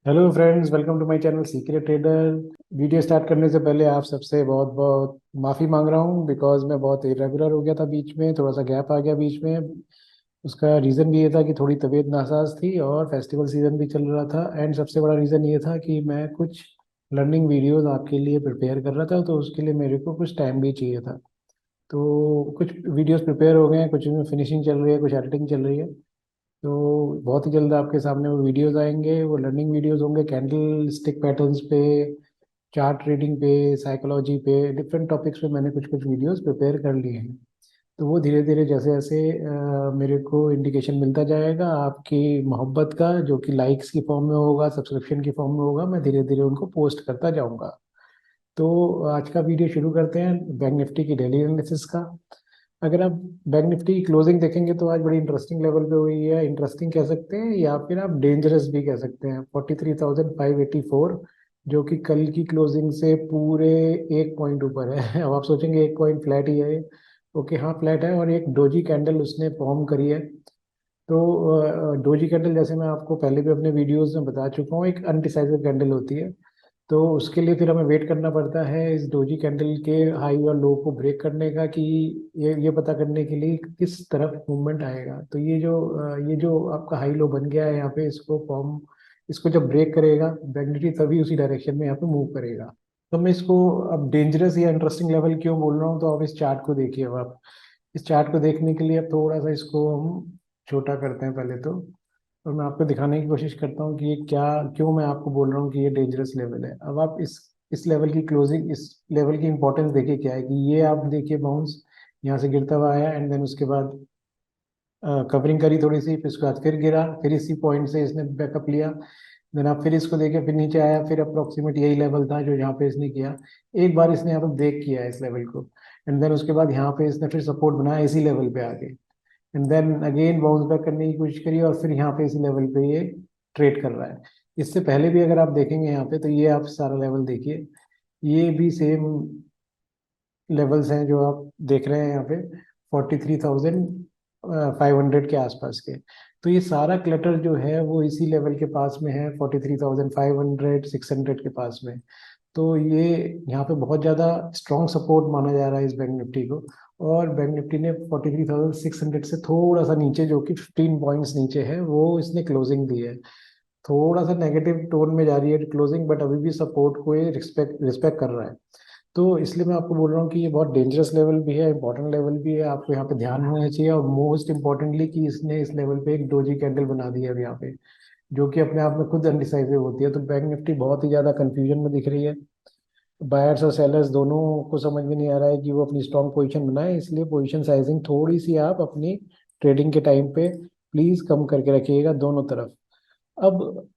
Hello friends, welcome to my channel secret trader. Video start करने से पहले आप सबसे बहुत बहुत माफ़ी मांग रहा हूँ बिकॉज मैं बहुत इरेगुलर हो गया था, बीच में थोड़ा सा गैप आ गया बीच में। उसका रीज़न भी ये था कि थोड़ी तबीयत नासाज थी और फेस्टिवल सीज़न भी चल रहा था। एंड सबसे बड़ा रीज़न ये था कि मैं कुछ लर्निंग वीडियोस आपके लिए प्रिपेयर कर रहा था, तो उसके लिए मेरे को कुछ टाइम भी चाहिए था। तो कुछ वीडियोस प्रिपेयर हो गए हैं, कुछ में फिनिशिंग चल रही है, कुछ एडिटिंग चल रही है। तो बहुत ही जल्द आपके सामने वो वीडियोस आएंगे। वो लर्निंग वीडियोस होंगे कैंडल स्टिक पैटर्न्स पे, चार्ट ट्रेडिंग पे, साइकोलॉजी पे, डिफरेंट टॉपिक्स पे मैंने कुछ कुछ वीडियोस प्रिपेयर कर लिए हैं। तो वो धीरे धीरे जैसे जैसे मेरे को इंडिकेशन मिलता जाएगा आपकी मोहब्बत का, जो कि लाइक्स की फॉर्म में होगा, सब्सक्रिप्शन की फॉर्म में होगा, मैं धीरे धीरे उनको पोस्ट करता जाऊंगा। तो आज का वीडियो शुरू करते हैं बैंक निफ्टी की डेली एनालिसिस का। अगर आप बैंक निफ्टी की क्लोजिंग देखेंगे तो आज बड़ी इंटरेस्टिंग लेवल पे हुई है। इंटरेस्टिंग कह सकते हैं या फिर आप डेंजरस भी कह सकते हैं। 43,584, जो कि कल की क्लोजिंग से पूरे 1 पॉइंट ऊपर है। अब आप सोचेंगे 1 पॉइंट फ्लैट ही है। ओके, हाँ फ्लैट है, और एक डोजी कैंडल उसने फॉर्म करी है। तो डोजी कैंडल, जैसे मैं आपको पहले भी अपने वीडियोस में बता चुका हूँ, एक अनडिसाइसिव कैंडल होती है। तो उसके लिए फिर हमें वेट करना पड़ता है इस डोजी कैंडल के हाई और लो को ब्रेक करने का, कि ये पता करने के लिए किस तरफ मूवमेंट आएगा। तो ये जो आपका हाई लो बन गया है यहाँ पे, इसको जब ब्रेक करेगा बैंक निफ्टी, तभी उसी डायरेक्शन में यहाँ पे मूव करेगा। तो मैं इसको अब डेंजरस या इंटरेस्टिंग लेवल क्यों बोल रहा हूँ, तो आप इस चार्ट को देखिए। अब आप इस चार्ट को देखने के लिए अब थोड़ा सा इसको हम छोटा करते हैं पहले तो। और मैं आपको दिखाने की कोशिश करता हूँ कि ये क्या, क्यों मैं आपको बोल रहा हूँ कि ये डेंजरस लेवल है। अब आप इस लेवल की क्लोजिंग, इस लेवल की इंपॉर्टेंस देखिए क्या है। कि ये आप देखिए, बाउंस यहाँ से गिरता हुआ आया, एंड देन उसके बाद कवरिंग करी थोड़ी सी, फिर उसके बाद फिर गिरा, फिर इसी पॉइंट से इसने बैकअप लिया। देन आप फिर इसको देखें, फिर नीचे आया, फिर अप्रोक्सीमेट यही लेवल था जो यहाँ पे इसने किया। एक बार इसने यहाँ पे ब्रेक किया है इस लेवल को, एंड देन उसके बाद यहाँ पे इसने फिर सपोर्ट बनाया इसी लेवल पे आके। And then again bounce back करने की कोशिश करी, और फिर यहाँ पे इसी लेवल पे ये ट्रेड कर रहा है। इससे पहले भी अगर आप देखेंगे यहाँ पे, तो ये आप सारा लेवल देखिए, ये भी सेम लेवल्स हैं जो आप देख रहे हैं यहाँ पे, 43,500 के आसपास के। तो ये सारा क्लटर जो है वो इसी लेवल के पास में है, 43,500 600 के पास में। तो ये यहाँ पे बहुत ज़्यादा स्ट्रॉन्ग सपोर्ट माना जा रहा है इस बैंक निफ्टी को। और बैंक निफ्टी ने 43,600 से थोड़ा सा नीचे, जो कि 15 पॉइंट्स नीचे है, वो इसने क्लोजिंग दी है। थोड़ा सा नेगेटिव टोन में जा रही है क्लोजिंग, बट अभी भी सपोर्ट को ये रिस्पेक्ट रिस्पेक्ट कर रहा है। तो इसलिए मैं आपको बोल रहा हूँ कि ये बहुत डेंजरस लेवल भी है, इंपॉर्टेंट लेवल भी है, आपको यहाँ पे ध्यान होना चाहिए। और मोस्ट इम्पोर्टेंटली कि इसने इस लेवल पे एक डोजी कैंडल बना दी है अब यहाँ पे, जो कि अपने आप में खुद अनडिसाइसिव होती है। तो बैंक निफ्टी बहुत ही ज़्यादा कंफ्यूजन में दिख रही है। बायर्स और सेलर्स दोनों को समझ में नहीं आ रहा है कि वो अपनी स्ट्रॉन्ग पोजीशन बनाए। इसलिए पोजीशन साइजिंग थोड़ी सी आप अपनी ट्रेडिंग के टाइम पे प्लीज कम करके रखिएगा दोनों तरफ। अब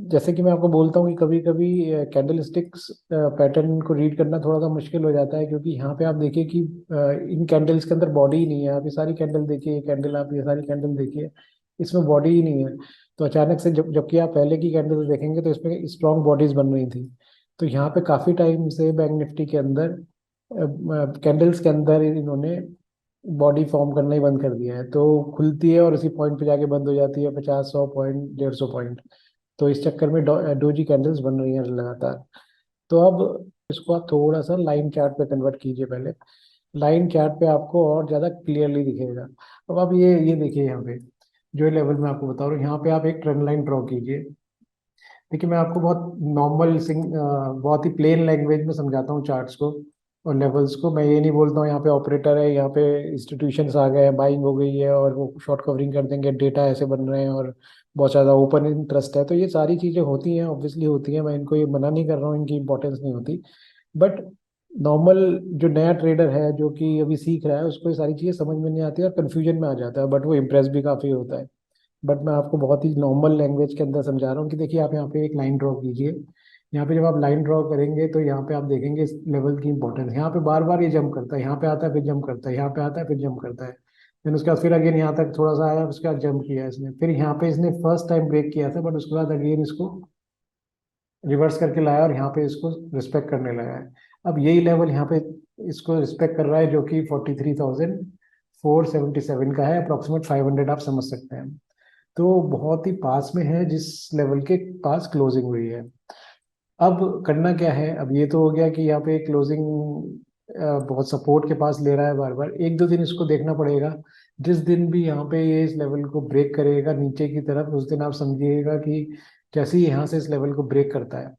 जैसे कि मैं आपको बोलता हूँ कि कभी कभी कैंडल स्टिक्स पैटर्न को रीड करना थोड़ा सा मुश्किल हो जाता है, क्योंकि यहाँ पे आप देखिए कि इन कैंडल्स के अंदर बॉडी ही नहीं है। आप ये सारी कैंडल देखिए, ये कैंडल, आप ये सारी कैंडल देखिए, इसमें बॉडी ही नहीं है। तो अचानक से जबकि आप पहले की कैंडल देखेंगे तो इसमें स्ट्रॉन्ग बॉडीज बन रही थी। तो यहाँ पे काफी टाइम से बैंक निफ्टी के अंदर कैंडल्स के अंदर इन्होंने बॉडी फॉर्म करना ही बंद कर दिया है। तो खुलती है और इसी पॉइंट पे जाके बंद हो जाती है, 50 100 पॉइंट 150 पॉइंट। तो इस चक्कर में डोजी कैंडल्स बन रही हैं लगातार। तो अब इसको आप थोड़ा सा लाइन चार्ट पे कन्वर्ट कीजिए पहले। लाइन चार्ट पे आपको और ज़्यादा क्लियरली दिखेगा। अब आप ये देखिए यहाँ पे, जो लेवल मैं आपको बता रहा हूँ, यहाँ पे आप एक ट्रेंड लाइन ड्रॉ कीजिए। देखिए, मैं आपको बहुत नॉर्मल बहुत ही प्लेन लैंग्वेज में समझाता हूँ चार्ट्स को और लेवल्स को। मैं ये नहीं बोलता हूँ यहाँ पे ऑपरेटर है, यहाँ पे इंस्टीट्यूशंस आ गए हैं, बाइंग हो गई है और वो शॉर्ट कवरिंग कर देंगे, डेटा ऐसे बन रहे हैं और बहुत ज़्यादा ओपन इंटरेस्ट है। तो ये सारी चीज़ें होती हैं, ऑब्वियसली होती हैं, मैं इनको ये मना नहीं कर रहा हूँ, इनकी इंपॉर्टेंस नहीं होती। बट नॉर्मल जो नया ट्रेडर है, जो कि अभी सीख रहा है, उसको ये सारी चीज़ें समझ में नहीं आती है और कन्फ्यूजन में आ जाता है, बट वो इम्प्रेस भी काफ़ी होता है। बट मैं आपको बहुत ही नॉर्मल लैंग्वेज के अंदर समझा रहा हूँ कि देखिए, आप यहाँ पे एक लाइन ड्रॉ कीजिए। यहाँ पे जब आप लाइन ड्रॉ करेंगे तो यहाँ पे आप देखेंगे इस लेवल की इंपॉर्टेंस। यहाँ पे बार बार ये जंप करता है, यहाँ पे आता है फिर जंप करता है, यहाँ पे आता है फिर जंप करता है। फिर उसके बाद फिर अगेन यहाँ तक थोड़ा सा आया, उसके बाद जंप किया इसने, फिर यहाँ पे इसने फर्स्ट टाइम ब्रेक किया था, बट उसके बाद अगेन इसको रिवर्स करके लाया और यहाँ पे इसको रिस्पेक्ट करने लगा है। अब यही लेवल यहाँ पे इसको रिस्पेक्ट कर रहा है, जो कि 43,477 का है, अप्रोक्सीमेट 500 आप समझ सकते हैं। तो बहुत ही पास में है जिस लेवल के पास क्लोजिंग हुई है। अब करना क्या है, अब ये तो हो गया कि यहाँ पे क्लोजिंग बहुत सपोर्ट के पास ले रहा है बार बार, एक दो दिन इसको देखना पड़ेगा। जिस दिन भी यहाँ पे ये इस लेवल को ब्रेक करेगा नीचे की तरफ, उस दिन आप समझिएगा कि जैसे ही यहाँ से इस लेवल को ब्रेक करता है,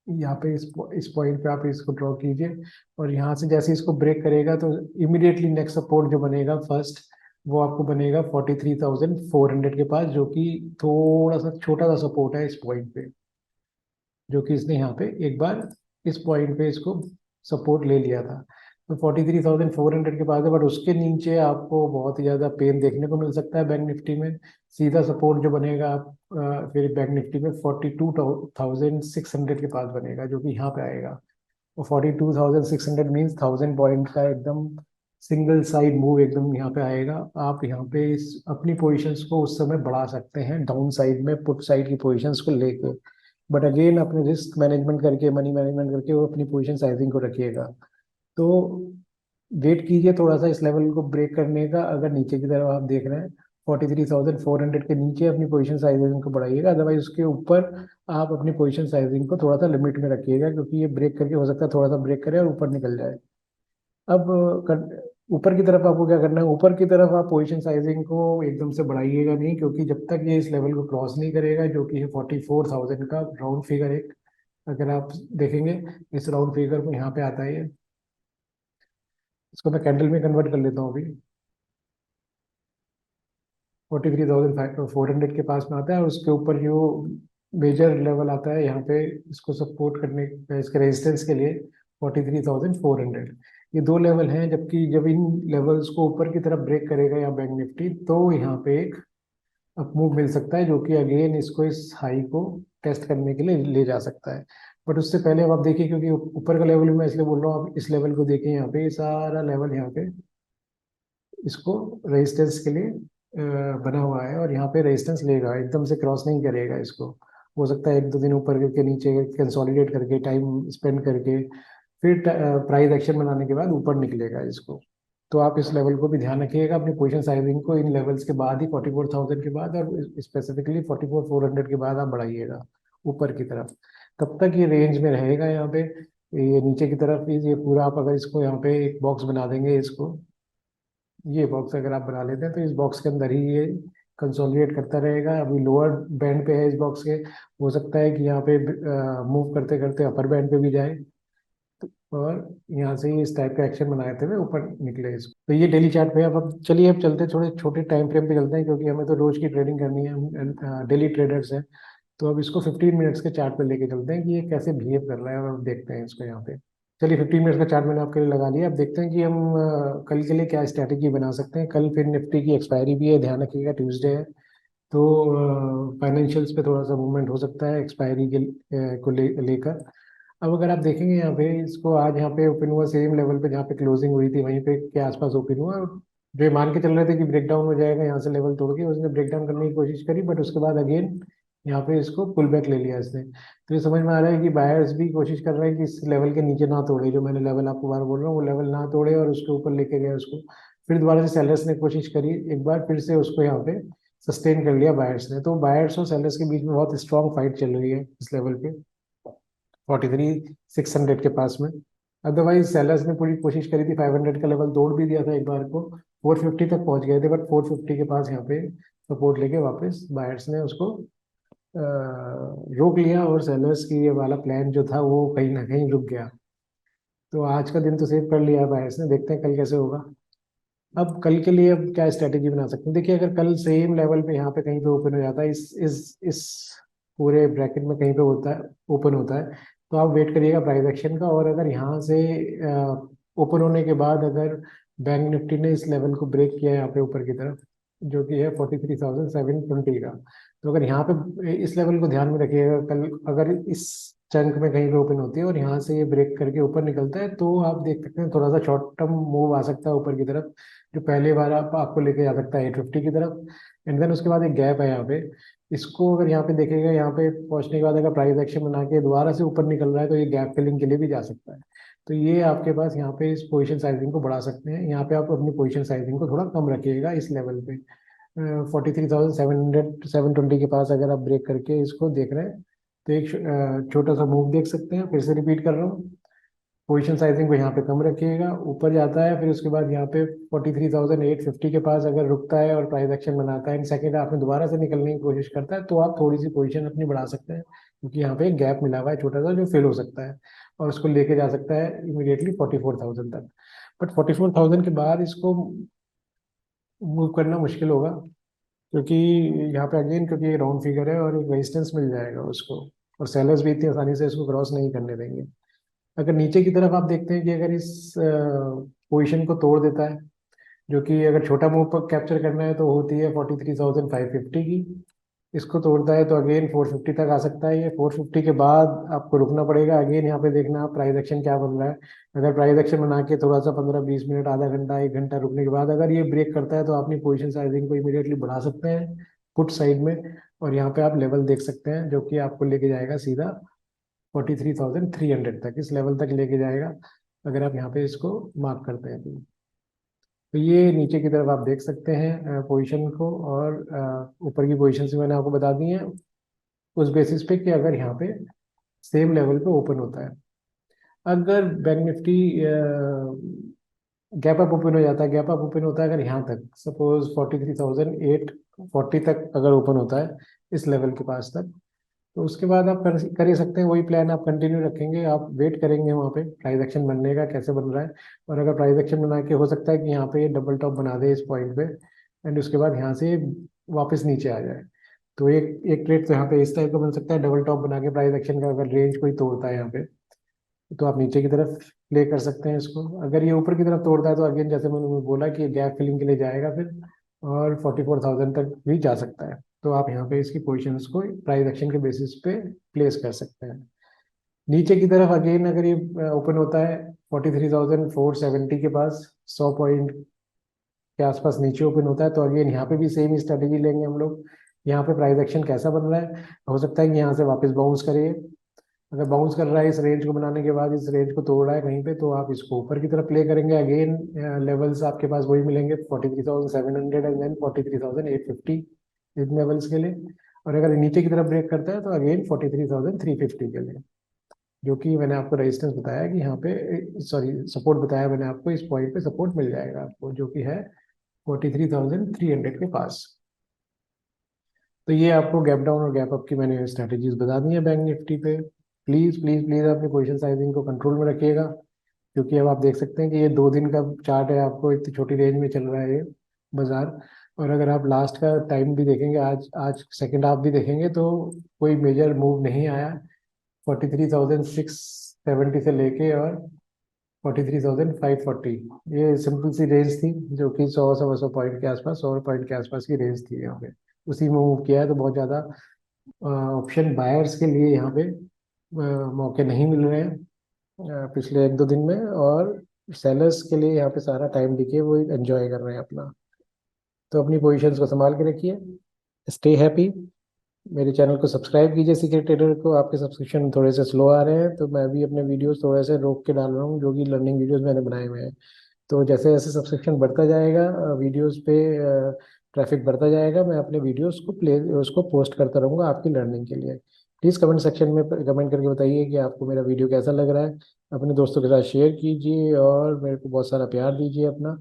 यहाँ पे इस पॉइंट पे आप इसको ड्रॉ कीजिए, और यहाँ से जैसे इसको ब्रेक करेगा तो इमीडिएटली नेक्स्ट सपोर्ट जो बनेगा फर्स्ट, वो आपको बनेगा 43,400 के पास, जो कि थोड़ा सा छोटा सा सपोर्ट है इस पॉइंट पे, जो कि इसने यहाँ पे एक बार इस पॉइंट पे इसको सपोर्ट ले लिया था। तो 43,400 के पास है, बट उसके नीचे आपको बहुत ही ज़्यादा पेन देखने को मिल सकता है बैंक निफ्टी में। सीधा सपोर्ट जो बनेगा आप फिर बैंक निफ्टी में 42,600 के पास बनेगा, जो कि यहाँ पे आएगा। और 42,600 मीन्स 1000 पॉइंट का एकदम सिंगल साइड मूव एकदम यहाँ पे आएगा। आप यहाँ पे इस अपनी पोजीशंस को उस समय बढ़ा सकते हैं डाउन साइड में, पुट साइड की पोजीशंस को लेके। बट अगेन अपने रिस्क मैनेजमेंट करके, मनी मैनेजमेंट करके वो अपनी पोजीशन साइजिंग को रखिएगा। तो वेट कीजिए थोड़ा सा इस लेवल को ब्रेक करने का। अगर नीचे की तरफ आप देख रहे हैं 43,400 के नीचे अपनी पोजीशन साइजिंग को बढ़ाइएगा, अदरवाइज उसके ऊपर आप अपनी पोजीशन साइजिंग को थोड़ा सा लिमिट में रखिएगा, क्योंकि ये ब्रेक करके हो सकता है थोड़ा सा ब्रेक करे और ऊपर निकल जाए। अब ऊपर की तरफ आपको क्या करना है, ऊपर की तरफ आप पोजीशन साइजिंग को एकदम से बढ़ाइएगा नहीं, क्योंकि जब तक ये इस लेवल को क्रॉस नहीं करेगा, जो कि है 44,000 का राउंड फिगर एक, अगर आप देखेंगे इस राउंड फिगर को यहाँ पे आता है ये, इसको मैं कैंडल में कन्वर्ट कर लेता हूँ अभी। 43,400 के पास में आता है, और उसके ऊपर जो मेजर लेवल आता है यहाँ पे इसको सपोर्ट करने, इसके रेजिस्टेंस के लिए 43,400। ये दो लेवल हैं, जबकि जब इन लेवल्स को ऊपर की तरफ ब्रेक करेगा या बैंक निफ्टी, तो यहाँ पे एक अप मूव मिल सकता है, जो कि अगेन इसको इस हाई को टेस्ट करने के लिए ले जा सकता है। बट उससे पहले अब आप देखिए, क्योंकि ऊपर का लेवल मैं इसलिए बोल रहा हूँ, आप इस लेवल को देखिए, यहाँ पे ये सारा लेवल यहाँ पे इसको रेजिस्टेंस के लिए बना हुआ है, और यहाँ पे रेजिस्टेंस लेगा, एकदम से क्रॉस नहीं करेगा इसको। हो सकता है एक दो दिन ऊपर करके नीचे कंसोलिडेट करके टाइम स्पेंड करके फिर प्राइस एक्शन बनाने के बाद ऊपर निकलेगा इसको। तो आप इस लेवल को भी ध्यान रखिएगा अपनी पोजीशन साइजिंग को इन लेवल्स के बाद ही, 44,000 के बाद और स्पेसिफिकली 44,400 के बाद आप बढ़ाइएगा ऊपर की तरफ। तब तक ये रेंज में रहेगा यहाँ पे। ये नीचे की तरफ ये पूरा आप अगर इसको यहाँ पे एक बॉक्स बना देंगे, इसको ये बॉक्स अगर आप बना लेते हैं, तो इस बॉक्स के अंदर ही ये कंसोलिडेट करता रहेगा। अभी लोअर बैंड पे है इस बॉक्स के, हो सकता है कि यहाँ पे मूव करते करते अपर बैंड पे भी जाए, और यहाँ से ही इस टाइप का एक्शन बनाते हुए ऊपर निकले इसको। तो ये डेली चार्ट पे है। अब चलिए अब चलते हैं थोड़े छोटे टाइम फ्रेम पे चलते हैं, क्योंकि हमें तो रोज की ट्रेडिंग करनी है, हम डेली ट्रेडर्स हैं। तो अब इसको 15 मिनट्स के चार्ट पे लेके चलते हैं कि ये कैसे बिहेव कर रहा है, और अब देखते हैं इसको यहाँ पे। चलिए 15 मिनट्स का चार्ट मैंने आपके लिए लगा लिया। अब देखते हैं कि हम कल के लिए क्या स्ट्रैटेजी बना सकते हैं। कल फिर निफ्टी की एक्सपायरी भी है, ध्यान रखिएगा, ट्यूसडे है। तो फाइनेंशियल्स पे थोड़ा सा मूवमेंट हो सकता है एक्सपायरी के को लेकर। अब अगर आप देखेंगे यहाँ पे, इसको आज यहाँ पे ओपन हुआ सेम लेवल पे जहाँ पे क्लोजिंग हुई थी, वहीं पे के आसपास ओपन हुआ, और जो ये मान के चल रहे थे कि ब्रेक डाउन हो जाएगा यहाँ से लेवल तोड़ के, उसने ब्रेक डाउन करने की कोशिश करी, बट उसके बाद अगेन यहाँ पे इसको पुल बैक ले लिया इसने। तो ये समझ में आ रहा है कि बायर्स भी कोशिश कर रहे हैं कि इस लेवल के नीचे ना तोड़े, जो मैंने लेवल आपको बार बोल रहा हूँ, वो लेवल ना तोड़े और उसके ऊपर लेके गए उसको। फिर दोबारा से सेलर्स ने कोशिश करी एक बार फिर से, उसको यहाँ पे सस्टेन कर लिया बायर्स ने। तो बायर्स और सेलर्स के बीच में बहुत स्ट्रॉन्ग फाइट चल रही है इस लेवल पे, 43,600 के पास में। अदरवाइज सेलर्स ने पूरी कोशिश करी थी, 500 का लेवल तोड़ भी दिया था एक बार को, 450 तक पहुंच गए थे, बट 450 के पास यहाँ पे सपोर्ट लेके वापस बायर्स ने उसको रोक लिया, और सेलर्स की ये वाला प्लान जो था वो कहीं ना कहीं रुक गया। तो आज का दिन तो सेव कर लिया है बायर्स ने, देखते हैं कल कैसे होगा। अब कल के लिए अब क्या स्ट्रेटेजी बना सकते हैं, देखिए अगर कल सेम लेवल पे यहाँ पे कहीं पे ओपन हो जाता है, इस पूरे ब्रैकेट में कहीं पे होता है, ओपन होता है, तो आप वेट करिएगा प्राइस एक्शन का। और अगर यहाँ से ओपन होने के बाद अगर बैंक निफ्टी ने इस लेवल को ब्रेक किया यहाँ पे ऊपर की तरफ, जो कि है 43,720 का, तो अगर यहाँ पे इस लेवल को ध्यान में रखिएगा, कल अगर इस चंक में कहीं पे ओपन होती है और यहाँ से ये ब्रेक करके ऊपर निकलता है, तो आप देख सकते हैं थोड़ा सा शॉर्ट टर्म मूव आ सकता है ऊपर की तरफ, जो पहले बार आपको लेके जा सकता है 850 की तरफ। एंड देन उसके बाद एक गैप है यहाँ पे, इसको अगर यहाँ पे देखेगा, यहाँ पे पहुंचने के बाद अगर प्राइस एक्शन बना के दोबारा से ऊपर निकल रहा है, तो ये गैप फिलिंग के लिए भी जा सकता है। तो ये आपके पास यहाँ पे इस पोजीशन साइजिंग को बढ़ा सकते हैं, यहाँ पे आप अपनी पोजीशन साइजिंग को थोड़ा कम रखिएगा इस लेवल पे। 43,700 720 के पास अगर आप ब्रेक करके इसको देख रहे हैं तो एक छोटा सा मूव देख सकते हैं। फिर से रिपीट कर रहा हूँ, पोजीशन साइजिंग को यहाँ पे कम रखिएगा, ऊपर जाता है, फिर उसके बाद यहाँ पे 43,850 के पास अगर रुकता है और प्राइस एक्शन बनाता है, इन सेकेंड हाफ में दोबारा से निकलने की कोशिश करता है, तो आप थोड़ी सी पोजीशन अपनी बढ़ा सकते हैं, क्योंकि यहाँ पे एक गैप मिला हुआ है छोटा सा जो फिल हो सकता है और उसको लेके जा सकता है इमीडिएटली 44,000 तक। बट 44,000 के बाद इसको मूव करना मुश्किल होगा, क्योंकि यहाँ पे अगेन, क्योंकि ये राउंड फिगर है और एक रेजिस्टेंस मिल जाएगा उसको, और सेलर्स भी इतनी आसानी से इसको क्रॉस नहीं करने देंगे। अगर नीचे की तरफ आप देखते हैं कि अगर इस पोजीशन को तोड़ देता है, जो कि अगर छोटा मूव पर कैप्चर करना है तो होती है 43,550 की, इसको तोड़ता है तो अगेन 450 तक आ सकता है। ये 450 के बाद आपको रुकना पड़ेगा। अगेन यहाँ पे देखना आप प्राइस एक्शन क्या बन रहा है। अगर प्राइस एक्शन बना के थोड़ा सा 15-20 मिनट, आधा घंटा, 1 घंटा रुकने के बाद अगर ये ब्रेक करता है तो अपनी पोजीशन साइजिंग को इमीडिएटली बढ़ा सकते हैं पुट साइड में, और यहाँ पे आप लेवल देख सकते हैं जो कि आपको लेके जाएगा सीधा 43,300 तक, इस लेवल तक लेके जाएगा अगर आप यहाँ पे इसको मार्क करते हैं तो ये नीचे की तरफ आप देख सकते हैं पोजीशन को, और ऊपर की पोजीशन से मैंने आपको बता दी है उस बेसिस पे कि अगर यहाँ पे सेम लेवल पे ओपन होता है। अगर bank Nifty gap up open हो जाता है, गैप अप ओपन होता है अगर यहाँ तक, सपोज 43,840 तक अगर ओपन होता है इस लेवल के पास तक, तो उसके बाद आप कर ही सकते हैं वही प्लान, आप कंटिन्यू रखेंगे, आप वेट करेंगे वहाँ पे प्राइस एक्शन बनने का कैसे बन रहा है। और अगर प्राइस एक्शन बना के हो सकता है कि यहाँ पे डबल टॉप बना दे इस पॉइंट पे, एंड उसके बाद यहाँ से वापस नीचे आ जाए, तो एक एक ट्रेड तो यहाँ पे इस टाइप का बन सकता है, डबल टॉप बना के प्राइस एक्शन का अगर रेंज कोई तोड़ता है यहाँ पे, तो आप नीचे की तरफ प्ले कर सकते हैं इसको। अगर ये ऊपर की तरफ तोड़ता है तो अगेन जैसे मैंने बोला कि गैप फिलिंग के लिए जाएगा फिर, और 44,000 तक भी जा सकता है। तो आप यहाँ पे इसकी पोजीशंस को प्राइस एक्शन के बेसिस पे प्लेस कर सकते हैं। नीचे की तरफ अगेन अगर ये ओपन होता है 43,470 के पास, 100 पॉइंट के आसपास नीचे ओपन होता है, तो अगेन यहाँ पे भी सेम स्ट्रेटेजी लेंगे हम लोग। यहाँ पे प्राइस एक्शन कैसा बन रहा है, हो सकता है कि यहाँ से वापस बाउंस करे। अगर बाउंस कर रहा है इस रेंज को बनाने के बाद, इस रेंज को तोड़ रहा है कहीं पे, तो आप इसको ऊपर की तरफ प्ले करेंगे। अगेन लेवल्स आपके पास वही मिलेंगे, 43,700 एंड देन 43,850 इन लेवल्स के लिए। और अगर नीचे की तरफ ब्रेक करता है तो अगेन 43,350 के लिए, जो कि मैंने आपको रेजिस्टेंस बताया कि यहाँ पे, सॉरी सपोर्ट बताया मैंने आपको, इस पॉइंट पे सपोर्ट मिल जाएगा आपको, जो कि है 43,300 के पास। तो ये आपको गैप डाउन और गैप अप की मैंने स्ट्रेटेजीज बता दी है बैंक निफ्टी पे। प्लीज प्लीज प्लीज अपनी पोजीशन साइजिंग को कंट्रोल में रखिएगा, क्योंकि अब आप देख सकते हैं कि ये 2 दिन का चार्ट है, आपको इतनी छोटी रेंज में चल रहा है ये बाजार। और अगर आप लास्ट का टाइम भी देखेंगे, आज आज सेकेंड हाफ भी देखेंगे, तो कोई मेजर मूव नहीं आया 43,670 से लेके और 43,540, ये सिंपल सी रेंज थी जो कि 100 सवा 100 पॉइंट के आसपास, 100 पॉइंट के आसपास की रेंज थी यहाँ पे, उसी में मूव किया है। तो बहुत ज़्यादा ऑप्शन बायर्स के लिए यहाँ पे मौके नहीं मिल रहे हैं पिछले 1-2 दिन में, और सेलर्स के लिए यहाँ पे सारा टाइम दिखे वो एंजॉय कर रहे हैं अपना। तो अपनी पोजीशंस को संभाल के रखिए, स्टे हैप्पी। मेरे चैनल को सब्सक्राइब कीजिए सीक्रेट ट्रेडर को। आपके सब्सक्रिप्शन थोड़े से स्लो आ रहे हैं, तो मैं भी अपने वीडियोस थोड़े से रोक के डाल रहा हूँ, जो कि लर्निंग वीडियोस मैंने बनाए हुए हैं। तो जैसे जैसे सब्सक्रिप्शन बढ़ता जाएगा, वीडियोस पे ट्रैफिक बढ़ता जाएगा, मैं अपने वीडियोस को उसको पोस्ट करता रहूँगा आपकी लर्निंग के लिए। प्लीज़ कमेंट सेक्शन में कमेंट करके बताइए कि आपको मेरा वीडियो कैसा लग रहा है। अपने दोस्तों के साथ शेयर कीजिए और मेरे को बहुत सारा प्यार दीजिए अपना,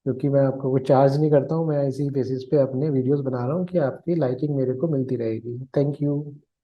क्योंकि मैं आपको कोई चार्ज नहीं करता हूँ, मैं इसी बेसिस पे अपने वीडियोस बना रहा हूँ कि आपकी लाइकिंग मेरे को मिलती रहेगी। Thank you.